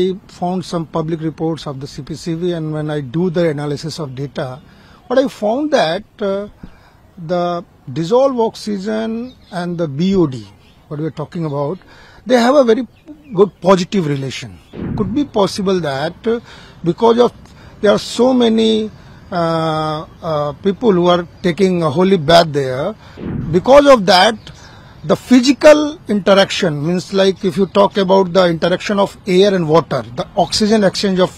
I found some public reports of the CPCB, and when I do the analysis of data, what I found that the dissolved oxygen and the BOD, what we are talking about, they have a very good positive relation. Could be possible that because of there are so many people who are taking a holy bath there, because of that the physical interaction, means like if you talk about the interaction of air and water, the oxygen exchange of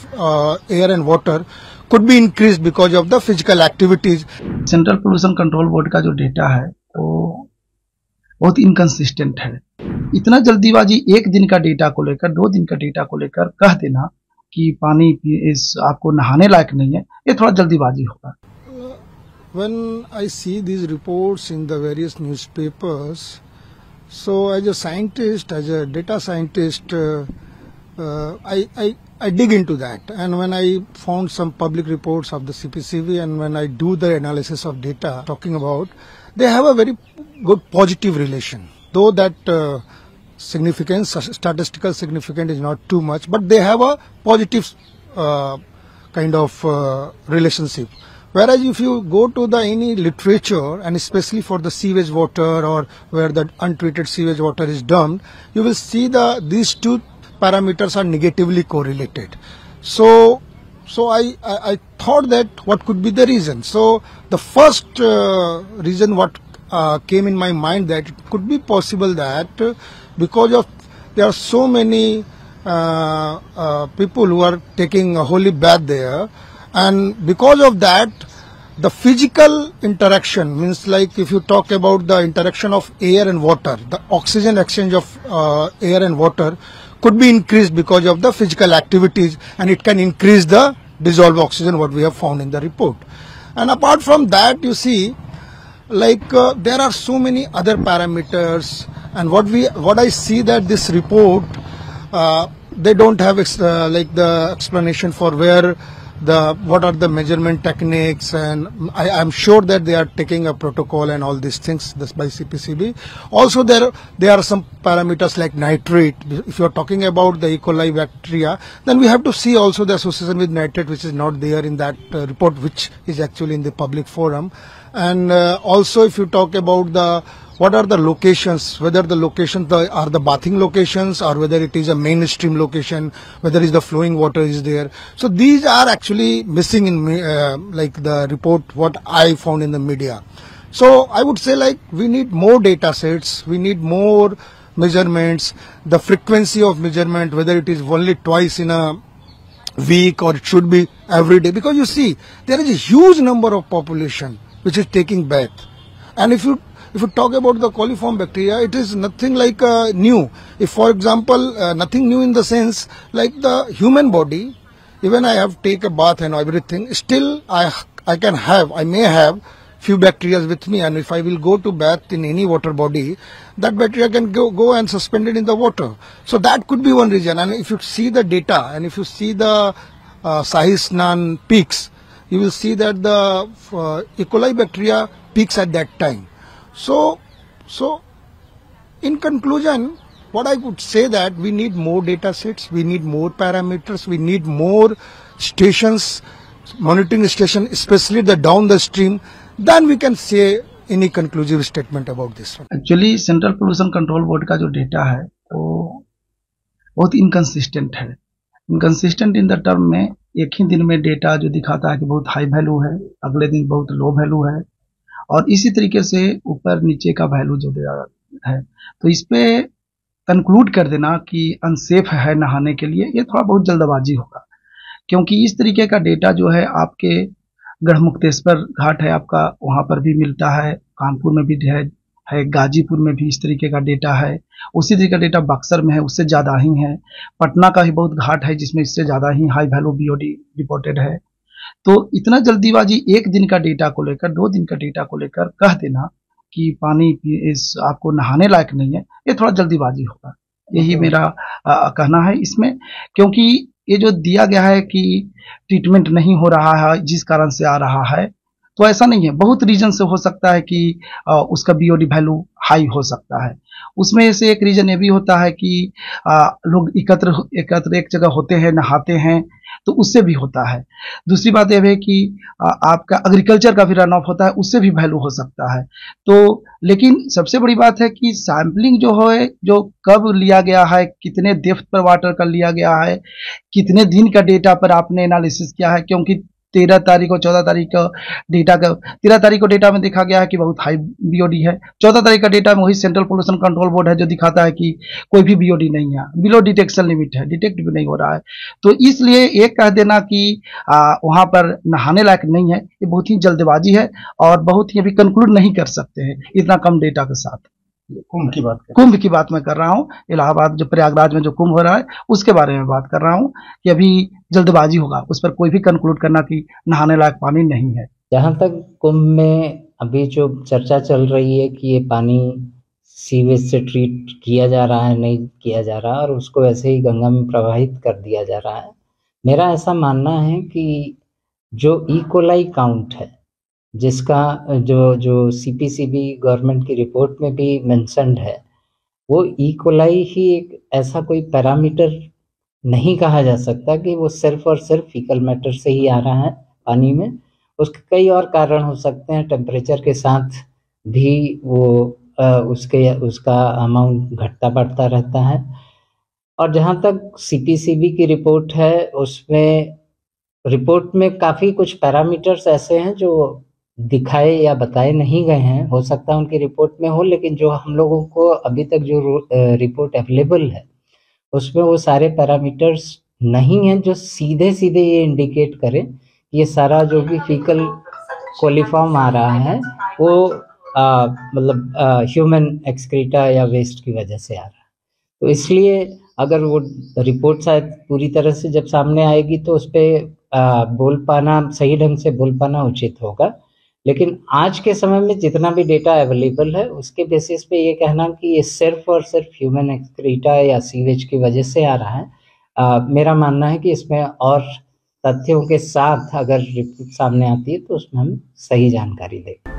air and water could be increased because of the physical activities. Central pollution control board का जो data है वो बहुत inconsistent है। इतना जल्दीबाजी एक दिन का डेटा को लेकर, 2 दिन का डेटा को लेकर कह देना कि पानी इस आपको नहाने लायक नहीं है, ये थोड़ा जल्दीबाजी होगा। When I see these reports in the various newspapers, so as a scientist, as a data scientist, I dig into that, and when I found some public reports of the CPCB, and when I do the analysis of data talking about, they have a very good positive relation, though that significance, statistical significance is not too much, but they have a positive kind of relationship. Whereas if you go to the any literature, and especially for the sewage water or where the untreated sewage water is dumped, you will see these two parameters are negatively correlated. So I thought that what could be the reason. So the first reason what came in my mind, that it could be possible that because of there are so many people who are taking a holy bath there, and because of that the physical interaction, means like if you talk about the interaction of air and water, the oxygen exchange of air and water could be increased because of the physical activities, and it can increase the dissolved oxygen, what we have found in the report. And apart from that, you see, like there are so many other parameters, and what I see that this report they don't have like the explanation for where what are the measurement techniques, and I am sure that they are taking a protocol and all these things by CPCB. Also there are some parameters like nitrate. If you are talking about the E. coli bacteria, then we have to see also the association with nitrate, which is not there in that report, which is actually in the public forum. And also if you talk about what are the locations, whether the locations are the bathing locations or whether it is a mainstream location, whether is the flowing water is there. So these are actually missing in like the report what I found in the media. So I would say like we need more data sets, we need more measurements, the frequency of measurement, whether it is only twice in a week or it should be every day, because you see there is a huge number of population which is taking bath. And if you talk about the coliform bacteria, it is nothing like new. If for example, nothing new in the sense like the human body, even I have take a bath and everything, still I may have few bacteria with me, and if I will go to bath in any water body, that bacteria can go and suspended in the water. So that could be one reason. And if you see the data, and if you see the Sahi-Snan peaks, you will see that the E. coli bacteria peaks at that time. So in conclusion, what I would say that we need more data sets, we need more parameters, we need more stations, monitoring station, especially the down the stream, then we can say any conclusive statement about this one. Actually, central pollution control board का जो data है वो बहुत inconsistent है। Inconsistent in the term में एक ही दिन में डेटा जो दिखाता है कि बहुत हाई वैल्यू है, अगले दिन बहुत लो वैल्यू है, और इसी तरीके से ऊपर नीचे का वैल्यू जो है, तो इस पे कंक्लूड कर देना कि अनसेफ है नहाने के लिए, ये थोड़ा बहुत जल्दबाजी होगा। क्योंकि इस तरीके का डेटा जो है आपके गढ़मुक्तेश्वर घाट है आपका, वहां पर भी मिलता है, कानपुर में भी है, गाजीपुर में भी इस तरीके का डेटा है, उसी तरीके का डेटा बक्सर में है, उससे ज्यादा ही है, पटना का भी बहुत घाट है जिसमें इससे ज्यादा ही हाई वैल्यू बीओडी रिपोर्टेड है। तो इतना जल्दीबाजी एक दिन का डेटा को लेकर, 2 दिन का डेटा को लेकर कह देना कि पानी इस आपको नहाने लायक नहीं है, ये थोड़ा जल्दीबाजी होगा। यही मेरा कहना है इसमें, क्योंकि ये जो दिया गया है कि ट्रीटमेंट नहीं हो रहा है जिस कारण से आ रहा है, तो ऐसा नहीं है, बहुत रीजन से हो सकता है कि उसका बीओडी वैल्यू हाई हो सकता है। उसमें से एक रीजन ये भी होता है कि लोग एकत्र एक जगह होते हैं, नहाते हैं, तो उससे भी होता है। दूसरी बात यह है कि आपका एग्रीकल्चर का भी रन ऑफ होता है, उससे भी वैल्यू हो सकता है। तो लेकिन सबसे बड़ी बात है कि सैंपलिंग जो है, जो कब लिया गया है, कितने डेप्थ पर वाटर का लिया गया है, कितने दिन का डेटा पर आपने एनालिसिस किया है, क्योंकि 13 तारीख और 14 तारीख का डेटा का 13 तारीख को डेटा में देखा गया है कि बहुत हाई बीओडी है। 14 तारीख का डेटा में वही सेंट्रल पोल्यूशन कंट्रोल बोर्ड है जो दिखाता है कि कोई भी बीओडी नहीं है, बिलो डिटेक्शन लिमिट है, डिटेक्ट भी नहीं हो रहा है। तो इसलिए एक कह देना कि वहां पर नहाने लायक नहीं है, ये बहुत ही जल्दबाजी है और बहुत ही अभी कंक्लूड नहीं कर सकते हैं इतना कम डेटा के साथ। कुंभ की बात मैं कर रहा हूँ, इलाहाबाद जो प्रयागराज में जो कुंभ हो रहा है उसके बारे में बात कर रहा हूँ कि अभी जल्दबाजी होगा उस पर कोई भी कंक्लूड करना कि नहाने लायक पानी नहीं है। जहाँ तक कुंभ में अभी जो चर्चा चल रही है कि ये पानी सीवेज से ट्रीट किया जा रहा है, नहीं किया जा रहा, और उसको ऐसे ही गंगा में प्रवाहित कर दिया जा रहा है, मेरा ऐसा मानना है कि जो इकोलाई काउंट है, जिसका जो सीपीसीबी गवर्नमेंट की रिपोर्ट में भी मेंशन्ड है, वो इकोलाई ही एक ऐसा कोई पैरामीटर नहीं कहा जा सकता कि वो सिर्फ और सिर्फ फीकल मैटर से ही आ रहा है पानी में। उसके कई और कारण हो सकते हैं, टेम्परेचर के साथ भी वो उसका अमाउंट घटता बढ़ता रहता है। और जहाँ तक सीपीसीबी की रिपोर्ट है, उसमें रिपोर्ट में काफ़ी कुछ पैरामीटर्स ऐसे हैं जो दिखाए या बताए नहीं गए हैं, हो सकता है उनकी रिपोर्ट में हो, लेकिन जो हम लोगों को अभी तक जो रिपोर्ट अवेलेबल है उसमें वो सारे पैरामीटर्स नहीं हैं जो सीधे सीधे ये इंडिकेट करें कि ये सारा जो भी फीकल कोलिफॉर्म आ रहा है वो मतलब ह्यूमन एक्सक्रीटा या वेस्ट की वजह से आ रहा है। तो इसलिए अगर वो रिपोर्ट शायद पूरी तरह से जब सामने आएगी तो उस पर बोल पाना, सही ढंग से बोल पाना उचित होगा। लेकिन आज के समय में जितना भी डेटा अवेलेबल है उसके बेसिस पे ये कहना कि ये सिर्फ और सिर्फ ह्यूमन एक्सक्रीटा या सीवेज की वजह से आ रहा है, मेरा मानना है कि इसमें और तथ्यों के साथ अगर रिपोर्ट सामने आती है तो उसमें हम सही जानकारी दें।